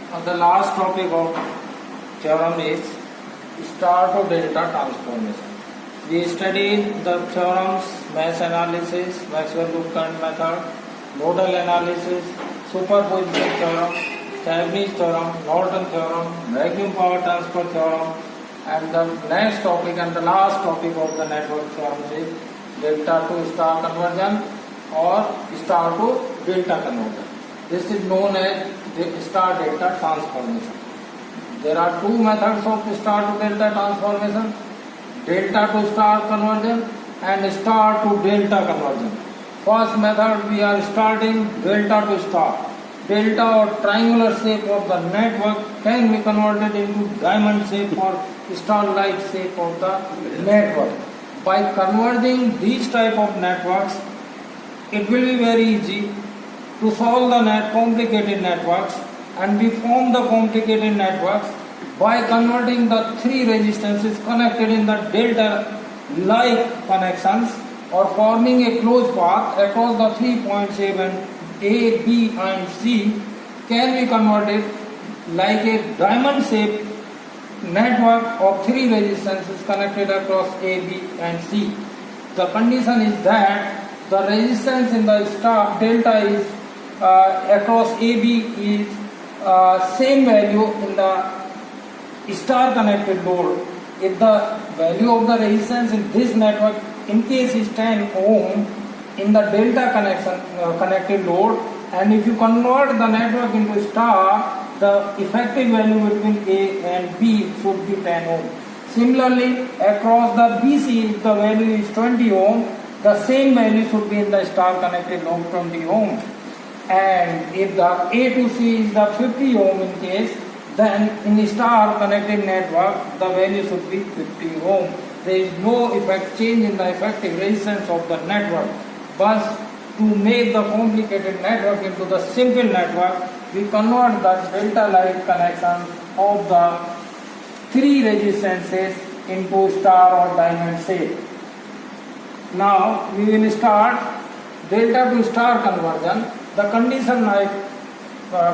The last topic of theorem is star to delta transformation. We studied the theorems, mesh analysis, Maxwell-Cook method, nodal analysis, superposition theorem, Thevenin's theorem, Norton theorem, vacuum power transfer theorem, and the next topic and the last topic of the network theorem is delta to star conversion or star to delta conversion. This is known as the star delta transformation. There are two methods of star to delta transformation: delta to star conversion and star to delta conversion. First method, we are starting delta to star. Delta or triangular shape of the network can be converted into diamond shape or star-like shape of the network. By converging these type of networks, it will be very easy to solve the complicated networks, and we form the complicated networks by converting the three resistances connected in the delta-like connections or forming a closed path across the 3 points A, B and C can be converted like a diamond-shaped network of three resistances connected across A, B and C. The condition is that the resistance in the star delta is across AB is same value in the star connected load. If the value of the resistance in this network in case is 10 ohm in the delta connected load, and if you convert the network into star, the effective value between A and B should be 10 ohm. Similarly, across the BC, if the value is 20 ohm, the same value should be in the star connected load 20 ohm. And if the A to C is the 50 ohm in case, then in the star connected network the value should be 50 ohm. There is no change in the effective resistance of the network. But to make the complicated network into the simple network, we convert the delta-like connection of the three resistances into star or diamond shape. Now we will start delta to star conversion. The condition I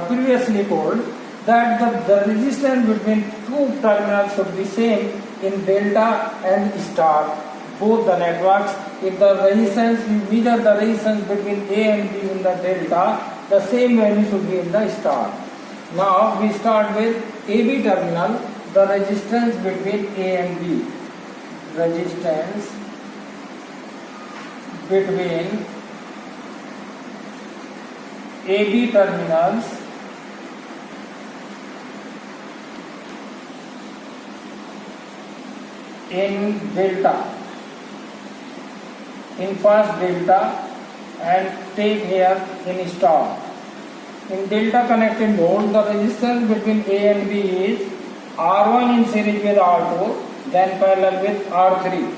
previously told that the resistance between two terminals should be same in delta and star, both the networks. If the resistance, we measure the resistance between A and B in the delta, the same value should be in the star. Now we start with AB terminal, the resistance between A and B. Resistance between AB terminals in delta, in first delta and take here in star. In delta connected load, the resistance between A and B is R1 in series with R2, then parallel with R3.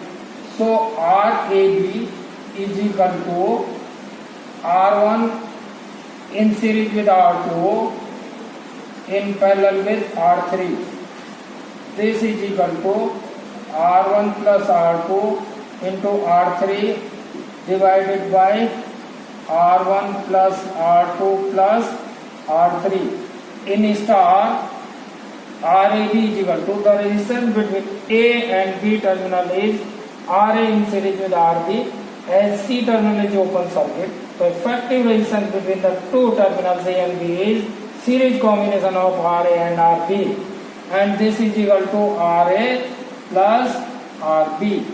So RAB is equal to R1 in series with R2 in parallel with R3. This is equal to R1 plus R2 into R3 divided by R1 plus R2 plus R3. In star, RAB is equal to the resistance between A and B terminal is RA in series with RB, as C terminal is open circuit. The effective resistance between the two terminals A and B is series combination of RA and RB, and this is equal to RA plus RB.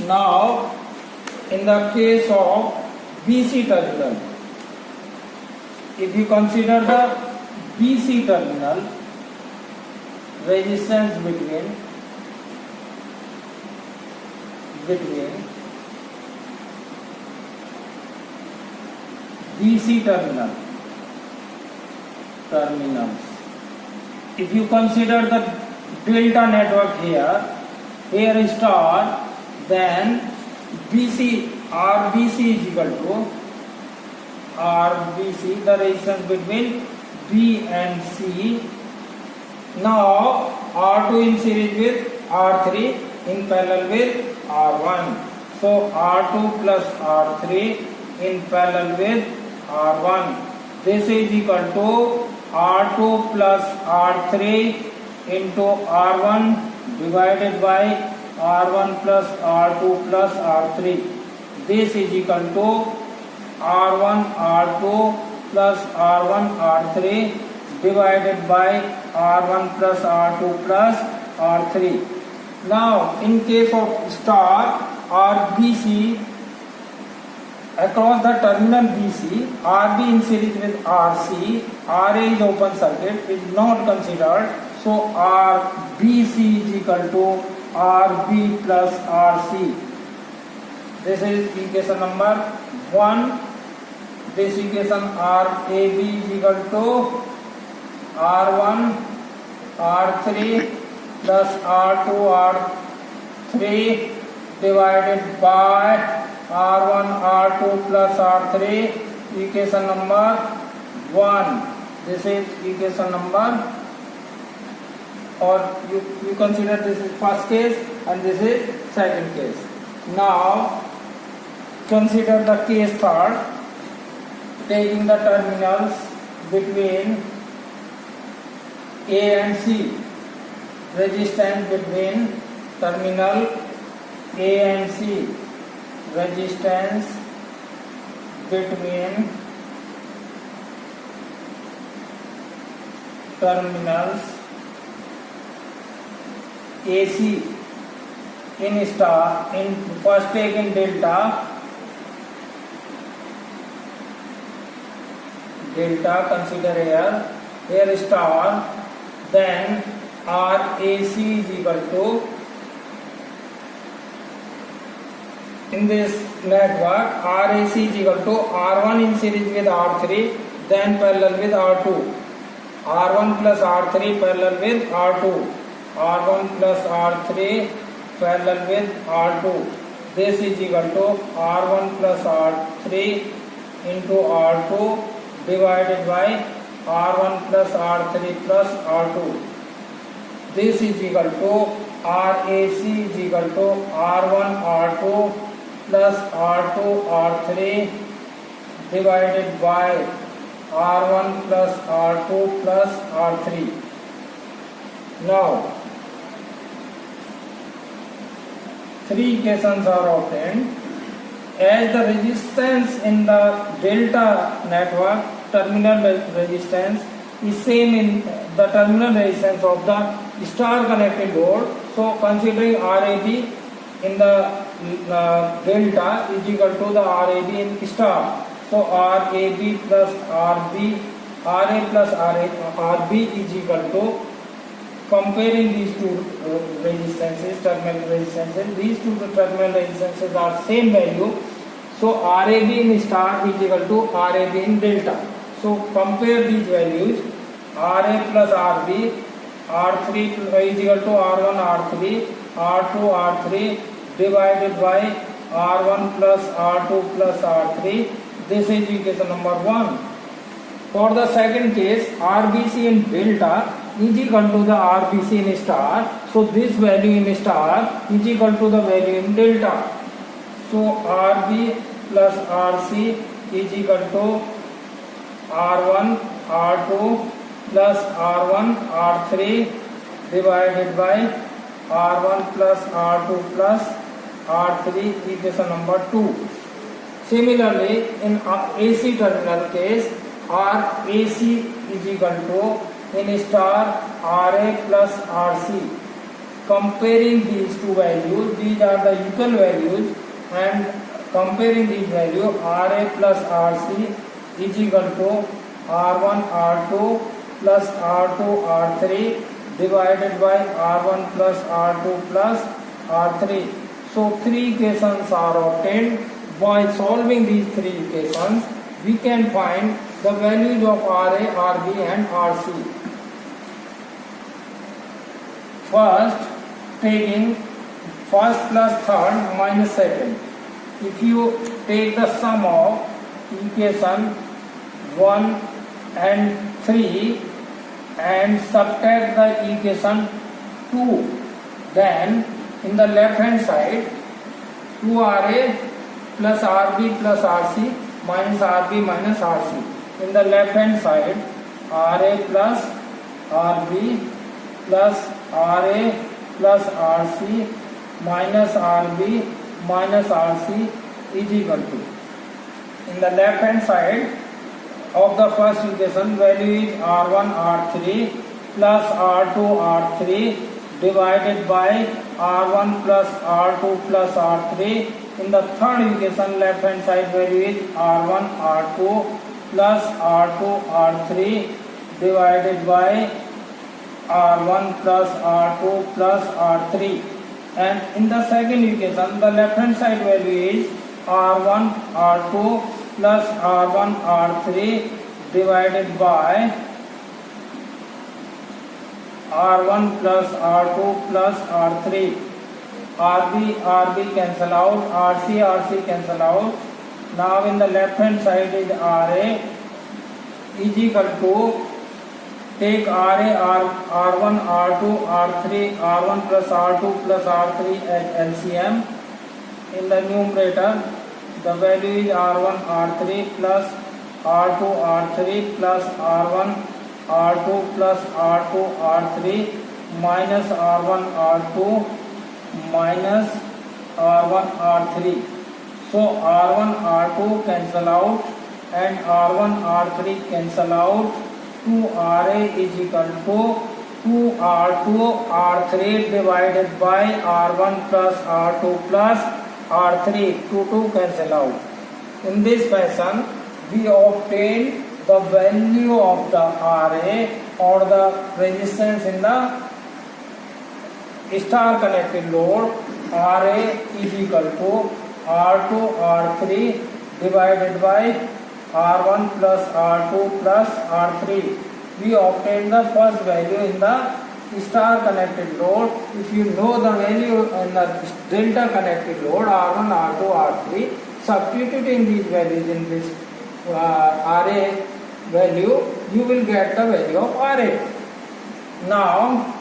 Now, in the case of BC terminal, if you consider the BC terminal, resistance between BC terminals. If you consider the delta network here is star, then RBC is equal to RBC, the resistance between B and C. Now R2 in series with R3 in parallel with R1. So R2 plus R3 in parallel with R1. This is equal to R2 plus R3 into R1 divided by R1 plus R2 plus R3. This is equal to R1 R2 plus R1 R3 divided by R1 plus R2 plus R3. Now in case of star RBC, across the terminal BC, RB in series with RC, RA is open circuit, is not considered. So RBC is equal to RB plus RC. This is equation number 1. This equation RAB is equal to R1 R3 plus R2 R3 divided by R1 R2 plus R3. Equation number 1. This is equation number, or you consider this is first case and this is second case. Now consider the case third, taking the terminals between A and C, resistance between terminal A and C, resistance between terminals AC in star, in first take in delta consider here star, then RAC is equal to, in this network RAC is equal to R1 in series with R3, then parallel with R2, R1 plus R3 parallel with R2, R1 plus R3 parallel with R2. This is equal to R1 plus R3 into R2 divided by R1 plus R3 plus R2. This is equal to RAC is equal to R1 R2 plus R2 R3 divided by R1 plus R2 plus R3. Now three equations are obtained. As the resistance in the delta network, terminal resistance is same in the terminal resistance of the star connected load. So considering RAB in the delta is equal to the RAB in star. So RAB plus RB, RA plus RB is equal to, comparing these two resistances, terminal resistances, these two terminal resistances are same value. So RAB in star is equal to RAB in delta. So compare these values. RA plus RB, R3 is equal to R1 R3, R2 R3 divided by R1 plus R2 plus R3. This is equation number 1. For the second case, RBC in delta is equal to the RBC in star. So this value in star is equal to the value in delta. So RB plus RC is equal to R1 R2 plus R1 R3 divided by R1 plus R2 plus R3, equation number 2. Similarly, in AC terminal case, RAC is equal to in star RA plus RC. Comparing these two values, these are the equal values, and comparing these values, RA plus RC is equal to R1 R2 plus R2 R3 divided by R1 plus R2 plus R3. So three equations are obtained. By solving these three equations, we can find the values of RA, RB and RC. First, taking first plus third minus second. If you take the sum of equation 1 and 3 and subtract the equation 2, then in the left hand side 2RA plus RB plus RC minus RB minus RC. In the left hand side RA plus RB plus RA plus RC minus RB minus RC is equal to, in the left hand side of the first equation, value is R1 R3 plus R2 R3 divided by R1 plus R2 plus R3. In the third equation, left hand side, value is R1 R2 plus R2 R3 divided by R1 plus R2 plus R3. And in the second equation, the left hand side value is R1 R2 plus R1 R3 divided by R1 plus R2 plus R3. RB cancel out, RC cancel out. Now in the left hand side is RA is equal to, take R1 R2 R3 R1 plus R2 plus R3 as LCM. In the numerator, the value is R1 R3 plus R2 R3 plus R1 R2 plus R2 R3 minus R1 R2 minus R1 R3. So R1 R2 cancel out and R1 R3 cancel out. 2RA is equal to 2R2 R3 divided by R1 plus R2 plus R3. 2 cancel out. In this fashion, we obtain the value of the RA or the resistance in the star connected load. RA is equal to R2 R3 divided by R1 plus R2 plus R3. We obtain the first value in the star connected load. If you know the value in the delta connected load, R1, R2, R3, substituting these values in this RA value, you will get the value of RA. Now,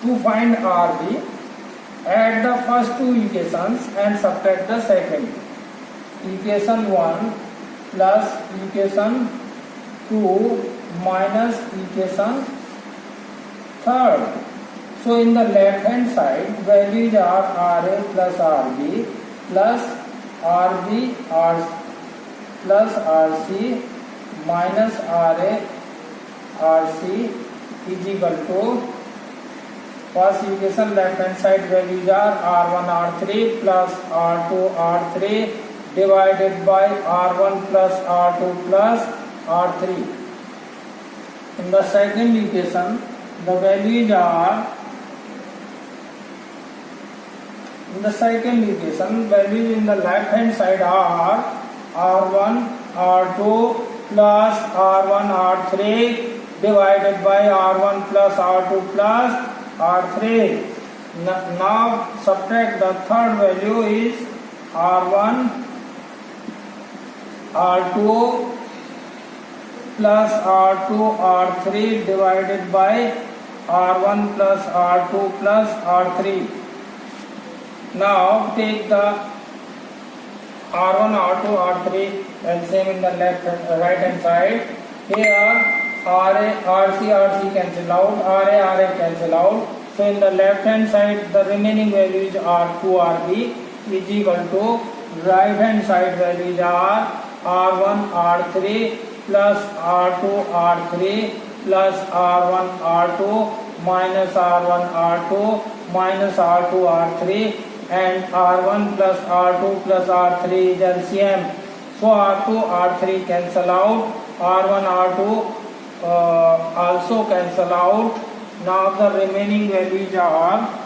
to find RB, add the first two equations and subtract the second. Equation 1 plus equation 2 minus equation 3rd. So in the left hand side, values are RA plus RB plus RB plus RC minus RA RC is equal to, first equation left hand side values are R1 R3 plus R2 R3 divided by R1 plus R2 plus R3. In the second equation, the values are, in the second equation, values in the left hand side are R1 R2 plus R1 R3 divided by R1 plus R2 plus R3. Now subtract the third value is R1 R2 plus R2 R3 divided by R1 plus R2 plus R3. Now take the R1 R2 R3 and same in the right hand side. Here RC cancel out, RA cancel out. So in the left hand side, the remaining values are 2RB is equal to, right hand side values are R1 R3 plus R2 R3 plus R1 R2 minus R1 R2 minus R2 R3, and R1 plus R2 plus R3 is LCM. So R2 R3 cancel out, R1 R2 also cancel out. Now the remaining values are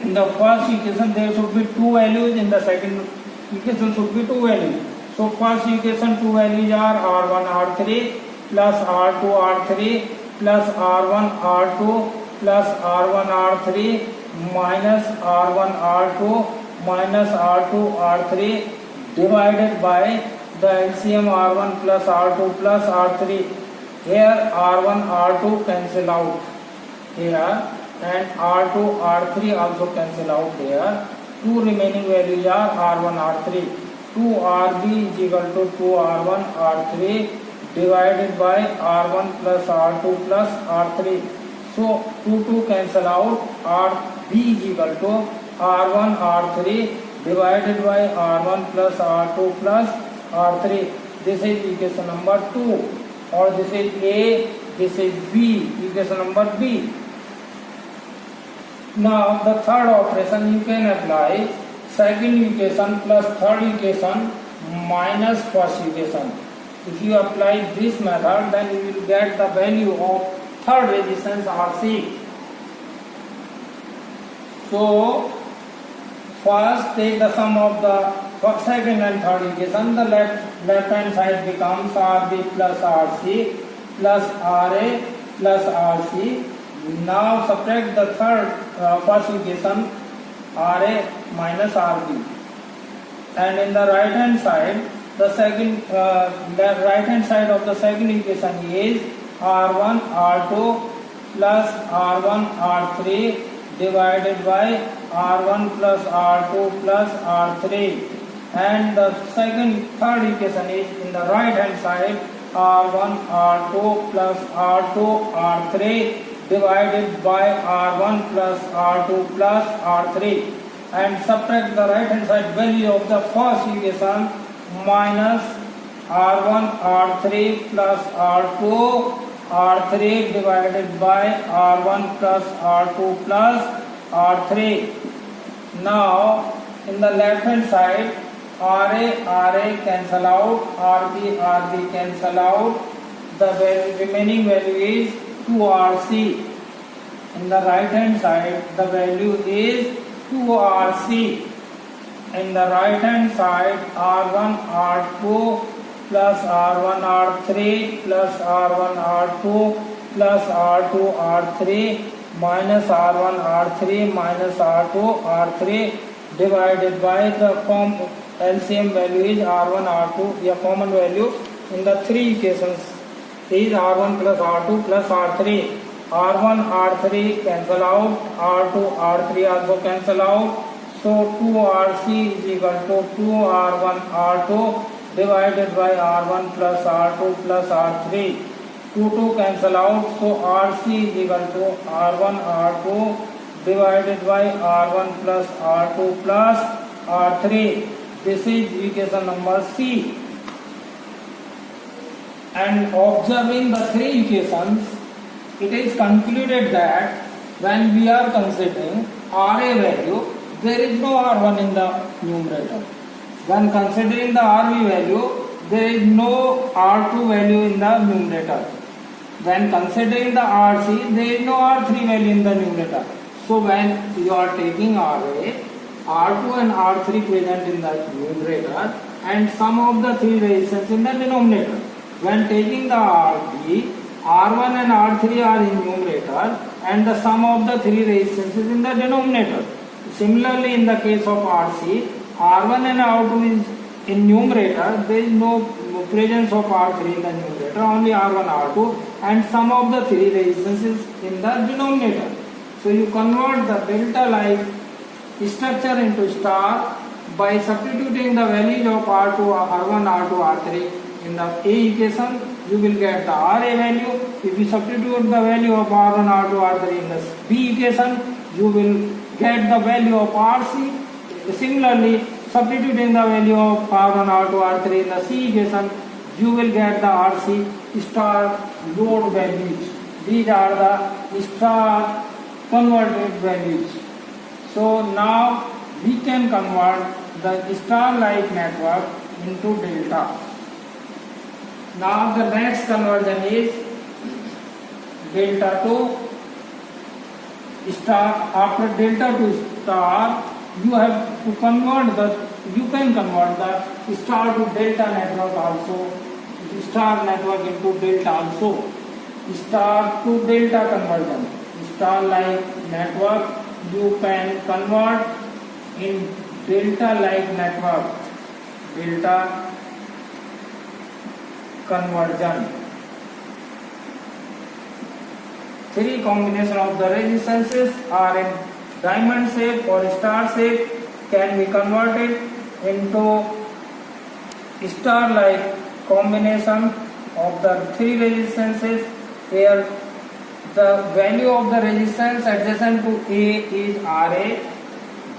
in the first equation there should be two values, in the second equation should be two values. So first equation two values are R1 R3 plus R2 R3 plus R1 R2 plus R1 R3 minus R1 R2 minus R2 R3 divided by the LCM R1 plus R2 plus R3. Here R1 R2 cancel out here, and R2 R3 also cancel out here. two remaining values are R1, R3. 2RB is equal to 2R1, R3 divided by R1 plus R2 plus R3. So 2 cancel out. RB is equal to R1, R3 divided by R1 plus R2 plus R3. This is equation number 2. Or this is A, this is B, equation number B. Now the third operation you can apply second equation plus third equation minus first equation. If you apply this method, then you will get the value of third resistance RC. So first take the sum of the second and third equation. The left hand side becomes RB plus RC plus RA plus RC. Now subtract the first equation RA minus RB, and in the right hand side of the second equation is R1 R2 plus R1 R3 divided by R1 plus R2 plus R3, and the third equation is in the right hand side R1 R2 plus R2 R3 divided by R1 plus R2 plus R3, and subtract the right hand side value of the first equation minus R1 R3 plus R2 R3 divided by R1 plus R2 plus R3. Now in the left hand side RA cancel out, RB cancel out, the remaining value is 2RC. In the right hand side the value is 2RC. In the right hand side R1 R2 plus R1 R3 plus R1 R2 plus R2 R3 minus R1 R3 minus R2 R3 divided by the LCM value is R1 R2. A common value in the three equations is R1 plus R2 plus R3. R1 R3 cancel out, R2 R3 also cancel out. So 2RC is equal to 2R1 R2 divided by R1 plus R2 plus R3. 2 cancel out, so RC is equal to R1 R2 divided by R1 plus R2 plus R3. This is equation number C. And observing the three equations, it is concluded that when we are considering RA value, there is no R1 in the numerator. When considering the RB value, there is no R2 value in the numerator. When considering the RC, there is no R3 value in the numerator. So when you are taking RA, R2 and R3 present in the numerator and sum of the three resistance in the denominator. When taking the RB, R1 and R3 are in numerator and the sum of the three resistances in the denominator. Similarly, in the case of RC, R1 and R2 is in numerator, there is no presence of R3 in the numerator, only R1, R2 and sum of the three resistances in the denominator. So you convert the delta-like structure into star by substituting the values of R2, R1, R2, R3 in the A equation. You will get the RA value. If you substitute the value of R1, R2, R3 in the B equation, you will get the value of RC. Similarly, substituting the value of R1, R2, R3 in the C equation, you will get the RC star load values. These are the star converted values. So now we can convert the star-like network into delta. Now the next conversion is delta to star. After delta to star, you have to convert you can convert the star to delta network also, star network into delta also. Star to delta conversion, star-like network you can convert in delta-like network, delta conversion. Three combination of the resistances are in diamond shape or star shape, can be converted into star-like combination of the three resistances, where the value of the resistance adjacent to A is Ra,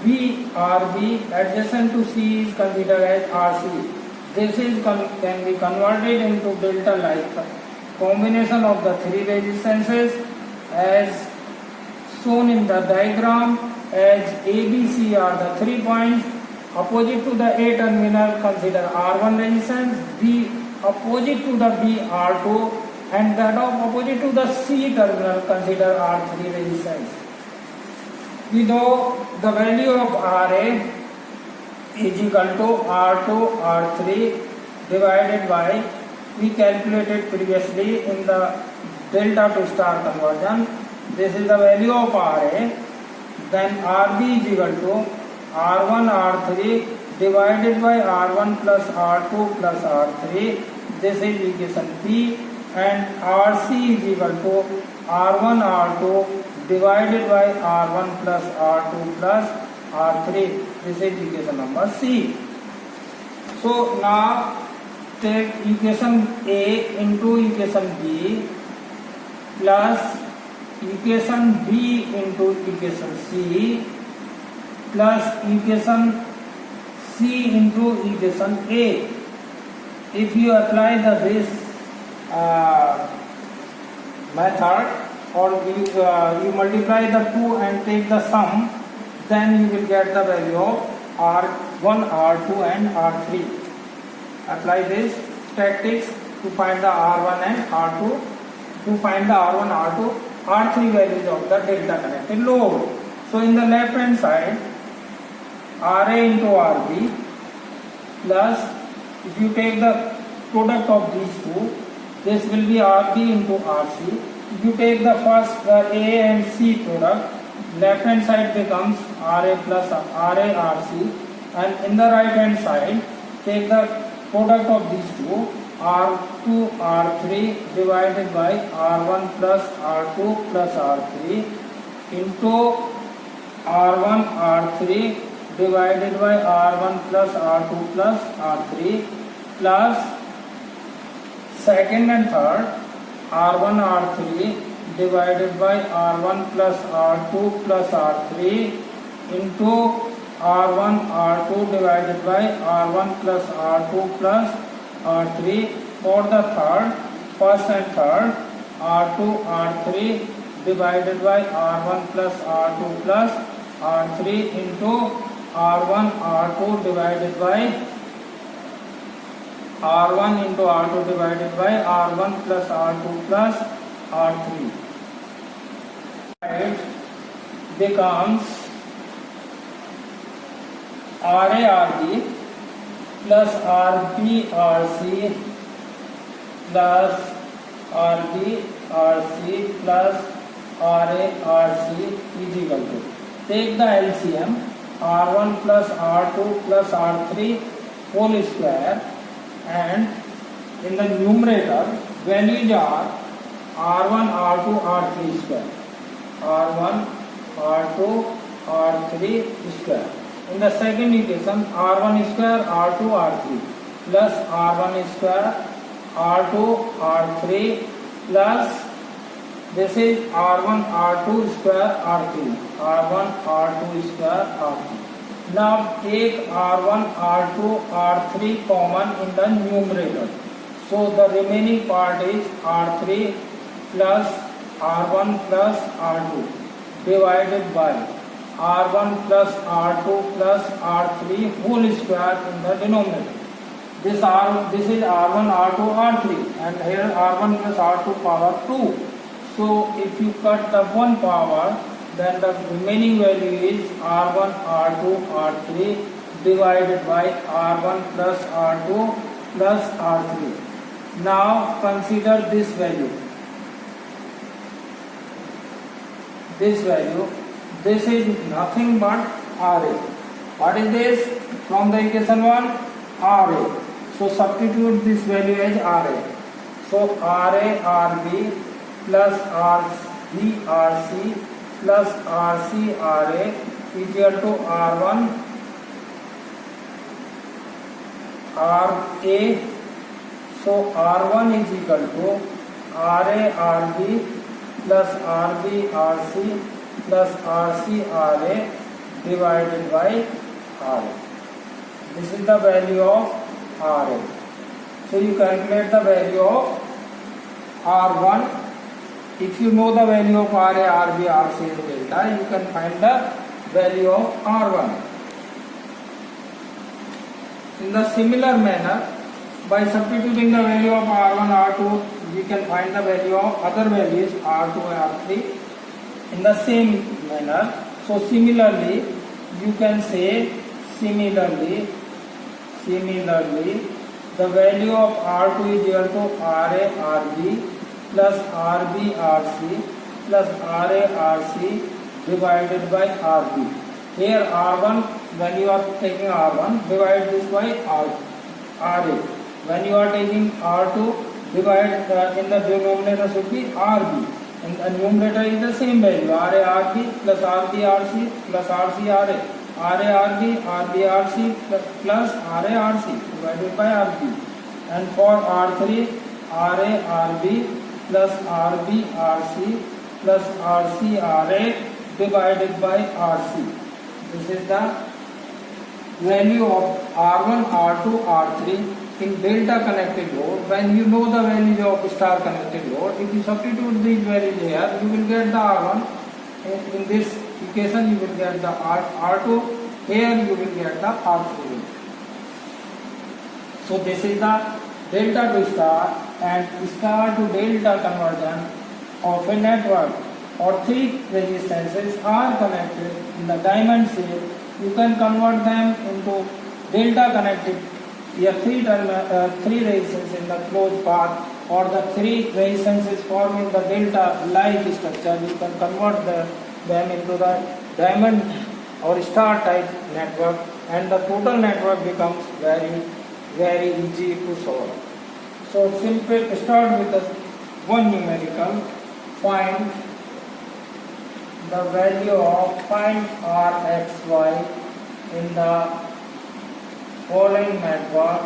B Rb, adjacent to C is considered as Rc. This is can be converted into delta-like combination of the three resistances as shown in the diagram, as ABC are the 3 points. Opposite to the A terminal consider R1 resistance, B opposite to the B R2, and that of opposite to the C terminal consider R3 resistance. We know the value of Ra is equal to R2 R3 divided by, we calculated previously in the delta to star conversion. This is the value of Ra. Then Rb is equal to R1 R3 divided by R1 plus R2 plus R3. This is equation P. And Rc is equal to R1 R2 divided by R1 plus R2 plus R3. This is equation number C. So now take equation A into equation B plus equation B into equation C plus equation C into equation A. If you apply this method, or you multiply the two and take the sum, then you will get the value of R1, R2 and R3. Apply this tactics to find the R1 and R2, to find the R1, R2, R3 values of the delta connected load. So in the left hand side, Ra into Rb plus, if you take the product of these two, this will be Rb into Rc. If you take the first A and C product, left hand side becomes Ra plus Ra Rc, and in the right hand side take the product of these two, R2 R3 divided by R1 plus R2 plus R3 into R1 R3 divided by R1 plus R2 plus R3 plus second and third R1 R3 divided by R1 plus R2 plus R3 into R1 R2 divided by R1 plus R2 plus R3. For the third, first and third, R2 R3 divided by R1 plus R2 plus R3 into R1 R2 divided by R1 into R2 divided by R1 plus R2 plus R3. It becomes Ra Rb plus Rb Rc plus Rb Rc plus Ra Rc is equal to, take the LCM, R1 plus R2 plus R3 whole square, and in the numerator values are R1 R2 R3 square, R1 R2 R3 square. In the second equation, R1 square R2 R3 plus R1 square R2 R3 plus, this is R1 R2 square R3, R1 R2 square R3. Now take R1 R2 R3 common in the numerator. So the remaining part is R3 plus R1 plus R2 divided by R1 plus R2 plus R3 whole square in the denominator. This is R1 R2 R3, and here R1 plus R2 power 2. So if you cut the one power, then the remaining value is R1 R2 R3 divided by R1 plus R2 plus R3. Now consider this value. This value, this is nothing but Ra. What is this? From the equation 1, Ra. So substitute this value as Ra. So Ra Rb plus Rb Rc plus Rc Ra is equal to R1 RA. So R1 is equal to RA RB plus RB RC plus RC RA divided by RA. This is the value of RA. So you calculate the value of R1. If you know the value of RA, RB, RC and delta, you can find the value of R1. In the similar manner, by substituting the value of R1, R2, we can find the value of other values R2 and R3 in the same manner. So similarly, you can say similarly, the value of R2 is equal to RA, RB plus RB, RC plus RA, RC divided by RB. Here R1, when you are taking R1, divide this by RA. When you are taking R2, divide in the denominator should be RB. And the numerator is the same value, RA, RB plus RB, RC plus RC, RA. RA, RB, RB, RC plus RA, RC divided by RB. And for R3, RA, RB plus RB, RC plus RC, RA divided by RC. This is the value of R1, R2, R3 in delta connected load. When you know the value of star connected load, if you substitute these values here, you will get the R1. In this equation, you will get the R2. Here you will get the R3. So this is the delta to star and star to delta conversion of a network, or three resistances are connected in the diamond shape. You can convert them into delta connected. Here three resistances in the closed path, or the three resistances forming the delta-like structure. You can convert them into the diamond or star type network, and the total network becomes very easy to solve. So simply start with the one numerical. Find the value of Rxy in the following network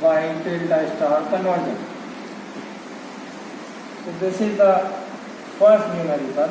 by delta star conversion. So this is the first numerical.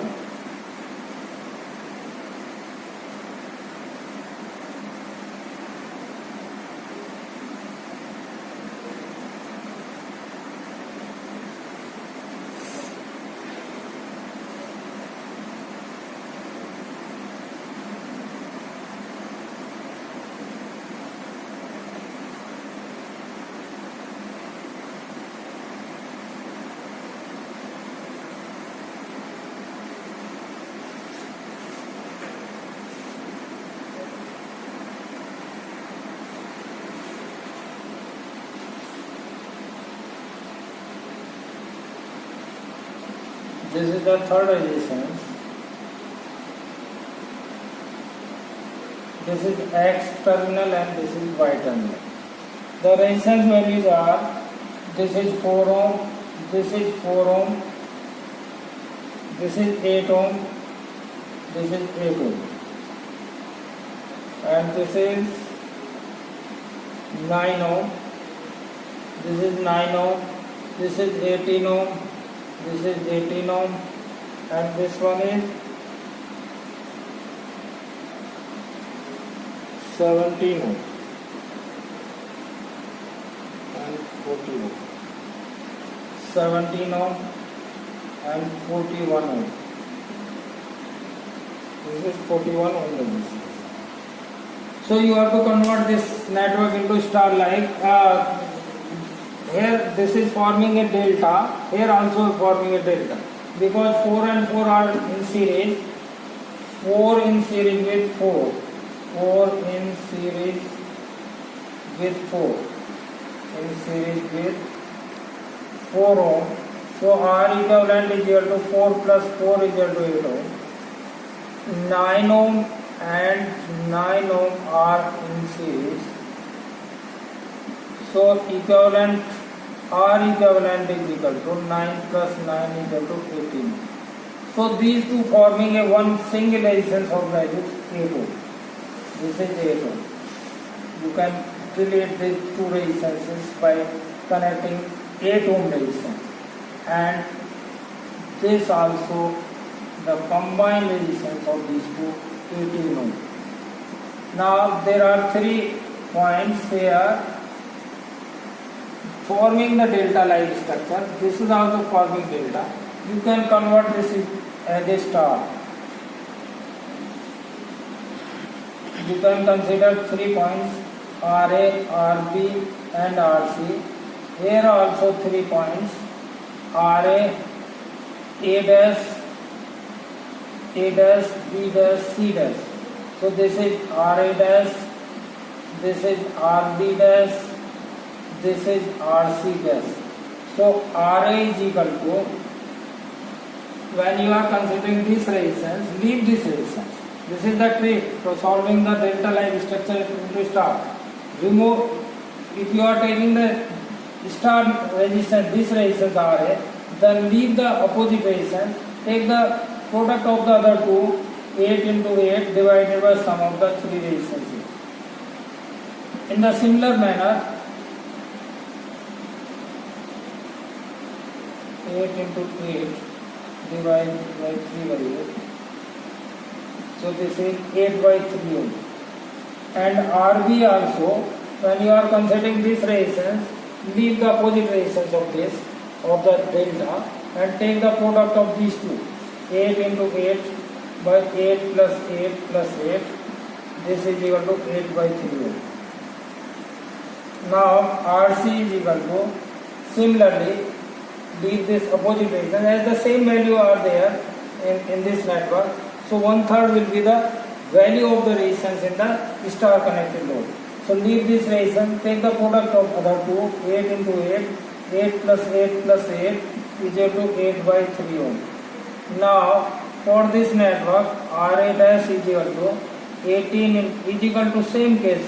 This is the third resistance. This is X terminal and this is Y terminal. The resistance values are, this is 4 ohm, this is 4 ohm, this is 8 ohm, this is 8 ohm, and this is 9 ohm, this is 9 ohm, this is 18 ohm, this is 18 ohm, and this one is 17 ohm and 40 ohm. 17 ohm and 41 ohm. This is 41 ohm resistance. So you have to convert this network into star like. Here this is forming a delta, here also forming a delta, because 4 and 4 are in series, 4 in series with 4, 4 in series with 4, in series with 4 ohm. So R equivalent is equal to 4 plus 4 is equal to 8 ohm. 9 ohm and 9 ohm are in series. So equivalent R equivalent is equal to 9 plus 9 is equal to 18. So these two forming a one single resistance of value 8 ohm. This is 8 ohm. You can relate these two resistances by connecting 8 ohm resistance, and this also the combined resistance of these two 18 ohm. Now there are 3 points here forming the delta like structure. This is also forming delta. You can convert this as a star. You can consider 3 points RA, RB and RC. Here also 3 points RA, A dash, B dash, C dash. So this is RA dash, this is RB dash, this is RC dash. So RA is equal to, when you are considering this resistance, leave this resistance. This is the trick for solving the delta like structure into star. Remove, if you are taking the star resistance, this resistance RA, then leave the opposite resistance, take the product of the other two, 8 into 8 divided by sum of the 3 resistances. In the similar manner, 8 into 8 divided by 3 by 8. So this is 8 by 3 ohm. And RB also, when you are considering this resistance, leave the opposite resistance of this, of the delta, and take the product of these two. 8 into 8 by 8 plus 8 plus 8. This is equal to 8 by 3 ohm. Now RC is equal to, similarly, leave this opposite resistance as the same value are there in this network. So 1/3 will be the value of the resistance in the star connected load. So leave this resistance, take the product of other two, 8 into 8, 8 plus 8 plus 8 is equal to 8 by 3 ohm. Now for this network, RA dash is equal to 18 is equal to same case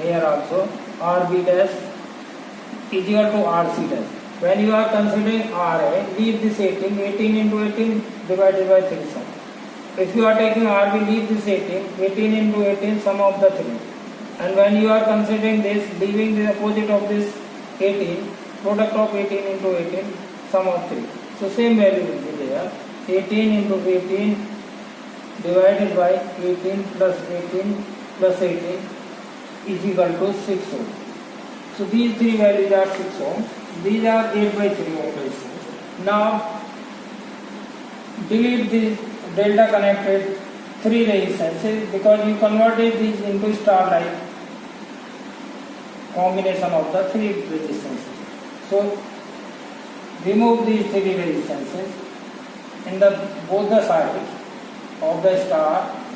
here also, RB dash is equal to RC dash. When you are considering RA, leave this 18, 18 into 18 divided by 3 sum. If you are taking RB, leave this 18, 18 into 18 sum of the 3. And when you are considering this, leaving the opposite of this 18, product of 18 into 18 sum of 3. So same value will be there, 18 into 18 divided by 18 plus 18 plus 18 is equal to 6 ohm. So these 3 values are 6 ohm. These are 8 by 3 ohm resistance. Now delete the delta connected 3 resistances because you converted these into star like combination of the 3 resistances. So remove these 3 resistances in the both the sides of the star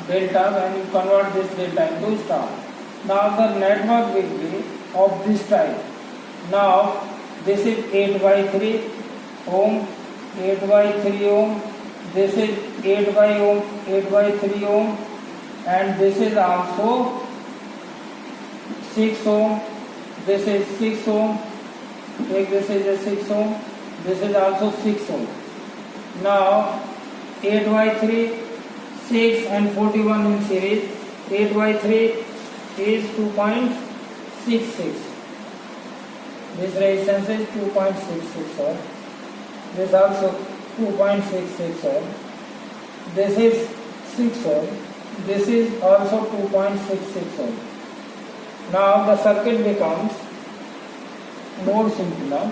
delta when you convert this delta into star. Now the network will be of this type. Now this is 8 by 3 ohm, 8 by 3 ohm, this is 8 by 3 ohm, and this is also 6 ohm, this is 6 ohm, take this is a 6 ohm, this is also 6 ohm. Now 8 by 3, 6 and 41 in series, 8 by 3 is 2.66. This resistance is 2.66 ohm. This also 2.66 ohm. This is 6 ohm. This is also 2.66 ohm. Now the circuit becomes more simpler.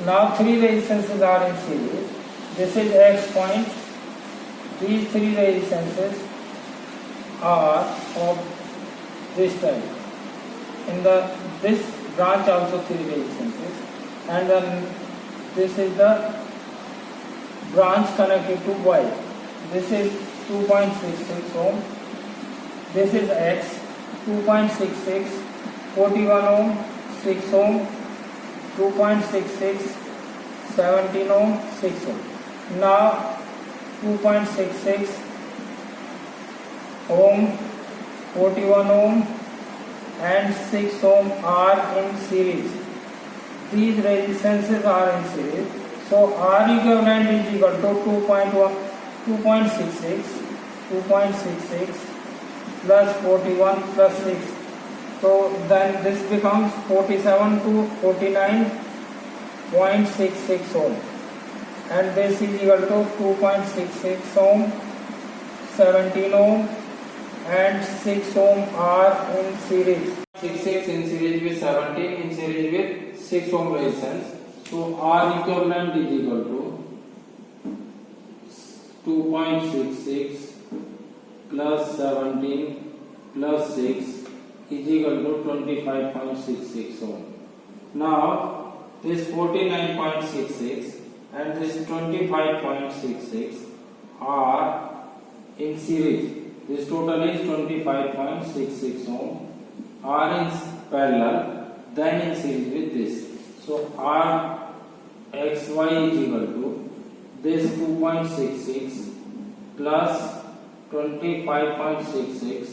Now 3 resistances are in series. This is X point. These 3 resistances are of this type. In this branch also 3 resistances, and then this is the branch connected to Y. This is 2.66 ohm. This is X 2.66, 41 ohm, 6 ohm, 2.66, 17 ohm, 6 ohm. Now 2.66 ohm, 41 ohm and 6 ohm are in series. These resistances are in series. So R equivalent is equal to 2.66 2.66 plus 41 plus 6. So then this becomes 47 to 49.66 ohm, and this is equal to 2.66 ohm, 17 ohm and 6 ohm are in series. 66 in series with 17 in series with 6 ohm resistance. So R equivalent is equal to 2.66 plus 17 plus 6 is equal to 25.66 ohm. Now this 49.66 and this 25.66 are in series. This total is 25.66 ohm, are in parallel, then in series with this. So R XY is equal to this 2.66 plus 25.66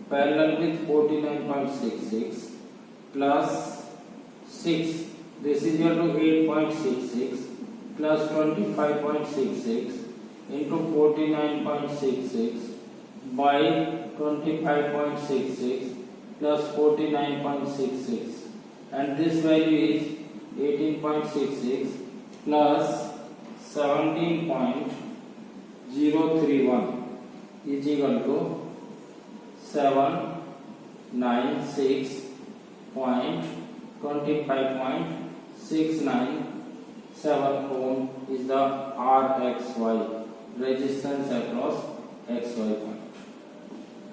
parallel with 49.66 plus 6. This is equal to 8.66 plus 25.66 into 49.66 by 25.66 plus 49.66, and this value is 18.66 plus 17.031 is equal to 796.25.697 ohm is the RXY resistance across XY point.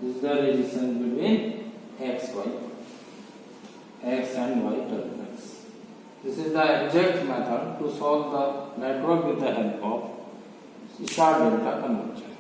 This is the resistance between XY, X and Y terminals. This is the exact method to solve the network with the help of star delta conversion.